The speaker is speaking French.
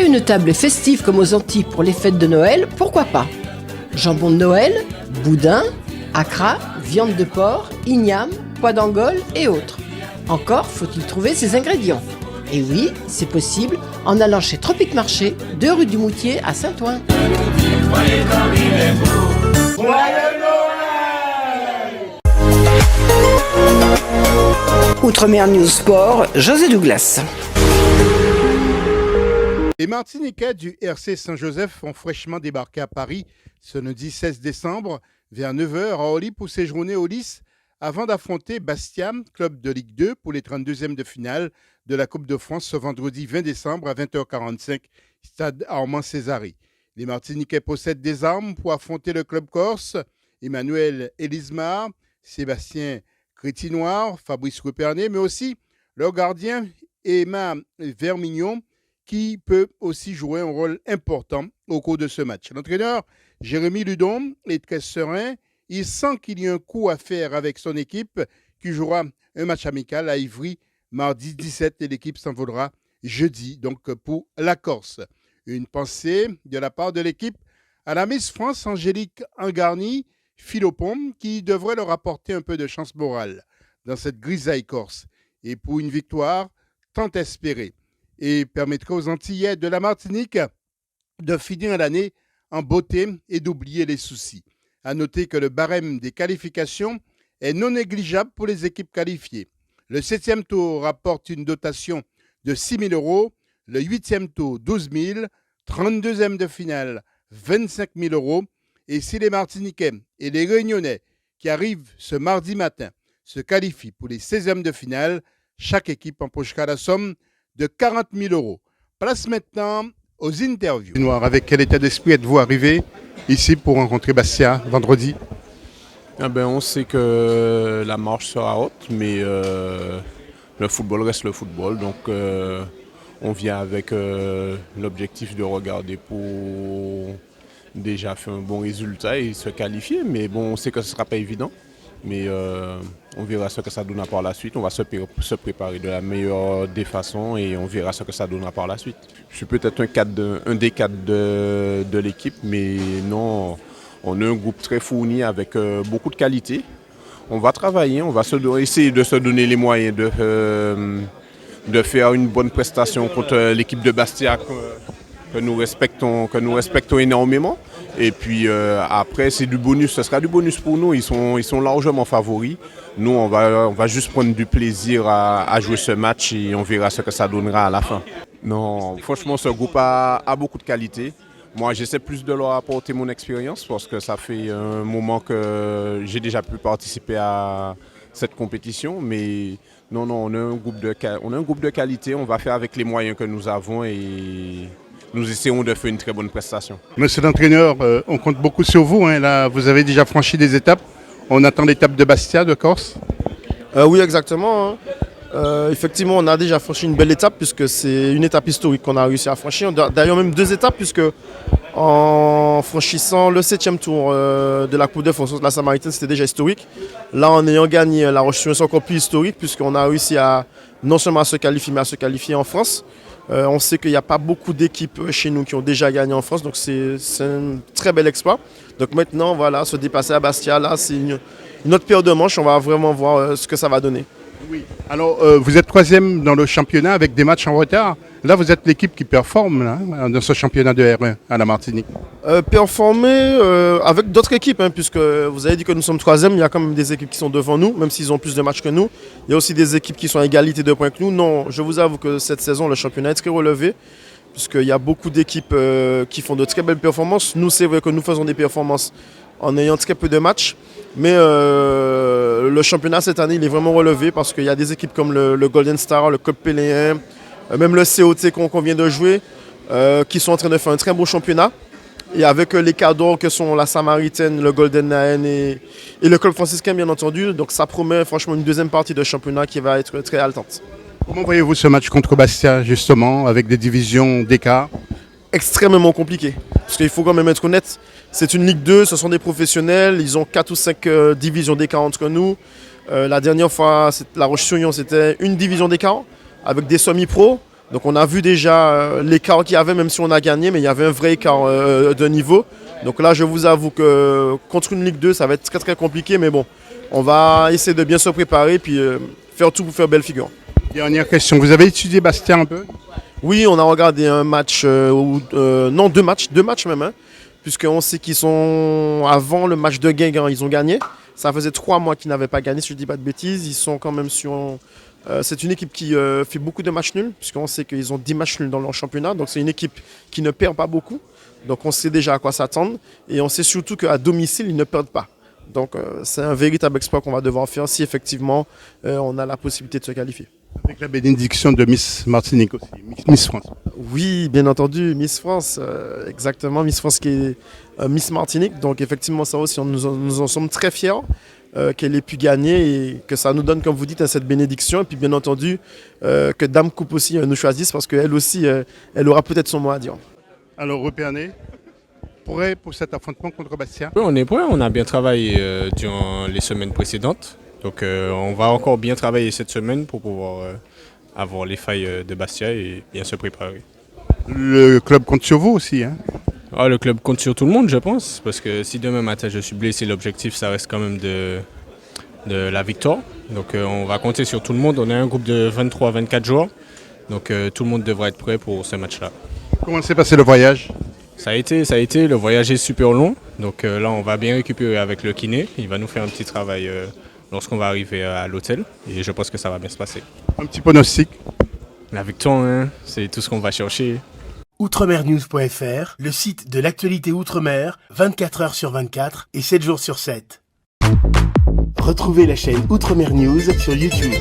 une table festive comme aux Antilles pour les fêtes de Noël, pourquoi pas? Jambon de Noël, boudin, accra, viande de porc, igname, pois d'Angole et autres. Encore faut-il trouver ses ingrédients. Et oui, c'est possible en allant chez Tropic Marché, 2 rue du Moutier à Saint-Ouen. Outre-mer News Sport, José Douglas. Les Martiniquais du RC Saint-Joseph ont fraîchement débarqué à Paris ce lundi 16 décembre vers 9h à Orly pour séjourner au Lys avant d'affronter Bastia, club de Ligue 2, pour les 32e de finale de la Coupe de France ce vendredi 20 décembre à 20h45, stade Armand Césari. Les Martiniquais possèdent des armes pour affronter le club corse. Emmanuel Elismar, Sébastien Crétinoir, Fabrice Rupernet, mais aussi leur gardien Emma Vermignon, qui peut aussi jouer un rôle important au cours de ce match. L'entraîneur Jérémy Ludon est très serein. Il sent qu'il y a un coup à faire avec son équipe qui jouera un match amical à Ivry mardi 17 et l'équipe s'envolera jeudi donc pour la Corse. Une pensée de la part de l'équipe à la Miss France Angélique Angarny Philopon qui devrait leur apporter un peu de chance morale dans cette grisaille corse et pour une victoire tant espérée et permettra aux Antillais de la Martinique de finir l'année en beauté et d'oublier les soucis. À noter que le barème des qualifications est non négligeable pour les équipes qualifiées. Le 7e tour rapporte une dotation de 6 000 €, le 8e tour 12 000, 32e de finale 25 000 € et si les Martiniquais et les Réunionnais qui arrivent ce mardi matin se qualifient pour les 16e de finale, chaque équipe empochera la somme de 40 000 €. Place maintenant aux interviews. Avec quel état d'esprit êtes-vous arrivé ici pour rencontrer Bastia vendredi? On sait que la marche sera haute, mais le football reste le football. Donc on vient avec l'objectif de regarder pour déjà faire un bon résultat et se qualifier. Mais bon, on sait que ce ne sera pas évident. Mais on verra ce que ça donnera par la suite. On va se préparer de la meilleure des façons et on verra ce que ça donnera par la suite. Je suis peut-être un des cadres de l'équipe, mais non, on a un groupe très fourni avec beaucoup de qualité. On va travailler, on va essayer de se donner les moyens de faire une bonne prestation contre l'équipe de Bastia que nous respectons énormément. Et puis après, c'est du bonus, ce sera du bonus pour nous, ils sont largement favoris. Nous, on va juste prendre du plaisir à jouer ce match et on verra ce que ça donnera à la fin. Non, franchement, ce groupe a beaucoup de qualité. Moi, j'essaie plus de leur apporter mon expérience parce que ça fait un moment que j'ai déjà pu participer à cette compétition. Mais non, on a un groupe de qualité, on va faire avec les moyens que nous avons et nous essayons de faire une très bonne prestation. Monsieur l'entraîneur, on compte beaucoup sur vous. Là, vous avez déjà franchi des étapes. On attend l'étape de Bastia, de Corse. Oui, exactement. Effectivement, on a déjà franchi une belle étape puisque c'est une étape historique qu'on a réussi à franchir. D'ailleurs, même 2 étapes puisque en franchissant le 7e tour de la Coupe de France de la Samaritaine, c'était déjà historique. Là, en ayant gagné la Roche-sur-Yon, c'est encore plus historique puisqu'on a réussi à non seulement à se qualifier, mais à se qualifier en France. On sait qu'il n'y a pas beaucoup d'équipes chez nous qui ont déjà gagné en France, donc c'est un très bel exploit. Donc maintenant, voilà, se déplacer à Bastia, là, c'est une autre paire de manches. On va vraiment voir ce que ça va donner. Oui. Alors, vous êtes 3e dans le championnat avec des matchs en retard. Là, vous êtes l'équipe qui performe là, dans ce championnat de R1 à la Martinique. Performer avec d'autres équipes, puisque vous avez dit que nous sommes 3e. Il y a quand même des équipes qui sont devant nous, même s'ils ont plus de matchs que nous. Il y a aussi des équipes qui sont à égalité de points que nous. Non, je vous avoue que cette saison, le championnat est très relevé, puisqu'il y a beaucoup d'équipes qui font de très belles performances. Nous, c'est vrai que nous faisons des performances en ayant très peu de matchs. Mais le championnat cette année, il est vraiment relevé parce qu'il y a des équipes comme le Golden Star, le Cop Péléen, même le COT qu'on vient de jouer, qui sont en train de faire un très beau championnat. Et avec les cadors que sont la Samaritaine, le Golden Naen et le club franciscain, bien entendu. Donc ça promet franchement une deuxième partie de championnat qui va être très haletante. Comment voyez-vous ce match contre Bastia, justement, avec des divisions d'écart? Extrêmement compliqué. Parce qu'il faut quand même être honnête, c'est une Ligue 2, ce sont des professionnels, ils ont 4 ou 5 divisions d'écart entre nous. La dernière fois, la Roche-sur-Yon, c'était une division d'écart avec des semi-pros. Donc on a vu déjà l'écart qu'il y avait, même si on a gagné, mais il y avait un vrai écart de niveau. Donc là, je vous avoue que contre une Ligue 2, ça va être très très compliqué, mais bon, on va essayer de bien se préparer puis faire tout pour faire belle figure. Dernière question, vous avez étudié Bastia un peu? Oui, on a regardé un match, non deux matchs même, hein, puisqu'on sait qu'ils sont, avant le match de Guingamp, ils ont gagné. Ça faisait 3 mois qu'ils n'avaient pas gagné, si je ne dis pas de bêtises. Ils sont quand même sur... c'est une équipe qui fait beaucoup de matchs nuls, puisqu'on sait qu'ils ont 10 matchs nuls dans leur championnat. Donc c'est une équipe qui ne perd pas beaucoup. Donc on sait déjà à quoi s'attendre. Et on sait surtout qu'à domicile, ils ne perdent pas. Donc c'est un véritable exploit qu'on va devoir faire si effectivement on a la possibilité de se qualifier. Avec la bénédiction de Miss Martinique aussi, Miss France. Oui, bien entendu, Miss France, exactement, Miss France qui est Miss Martinique. Donc effectivement, ça aussi, nous en sommes très fiers qu'elle ait pu gagner et que ça nous donne, comme vous dites, cette bénédiction. Et puis bien entendu, que Dame Coupe aussi nous choisisse parce qu'elle aussi, elle aura peut-être son mot à dire. Alors, Repérné, prêt pour cet affrontement contre Bastia? Oui, on est prêt, on a bien travaillé durant les semaines précédentes. Donc on va encore bien travailler cette semaine pour pouvoir avoir les failles de Bastia et bien se préparer. Le club compte sur vous aussi, hein? Le club compte sur tout le monde, je pense, parce que si demain matin je suis blessé, l'objectif ça reste quand même de la victoire. Donc on va compter sur tout le monde. On est un groupe de 23-24 joueurs, donc tout le monde devrait être prêt pour ce match-là. Comment s'est passé le voyage? Ça a été, le voyage est super long, donc là on va bien récupérer avec le kiné. Il va nous faire un petit travail lorsqu'on va arriver à l'hôtel et je pense que ça va bien se passer. Un petit pronostic? La victoire, hein, c'est tout ce qu'on va chercher. Outremernews.fr, le site de l'actualité Outre-mer, 24 heures sur 24 et 7 jours sur 7. Retrouvez la chaîne Outremer News sur YouTube.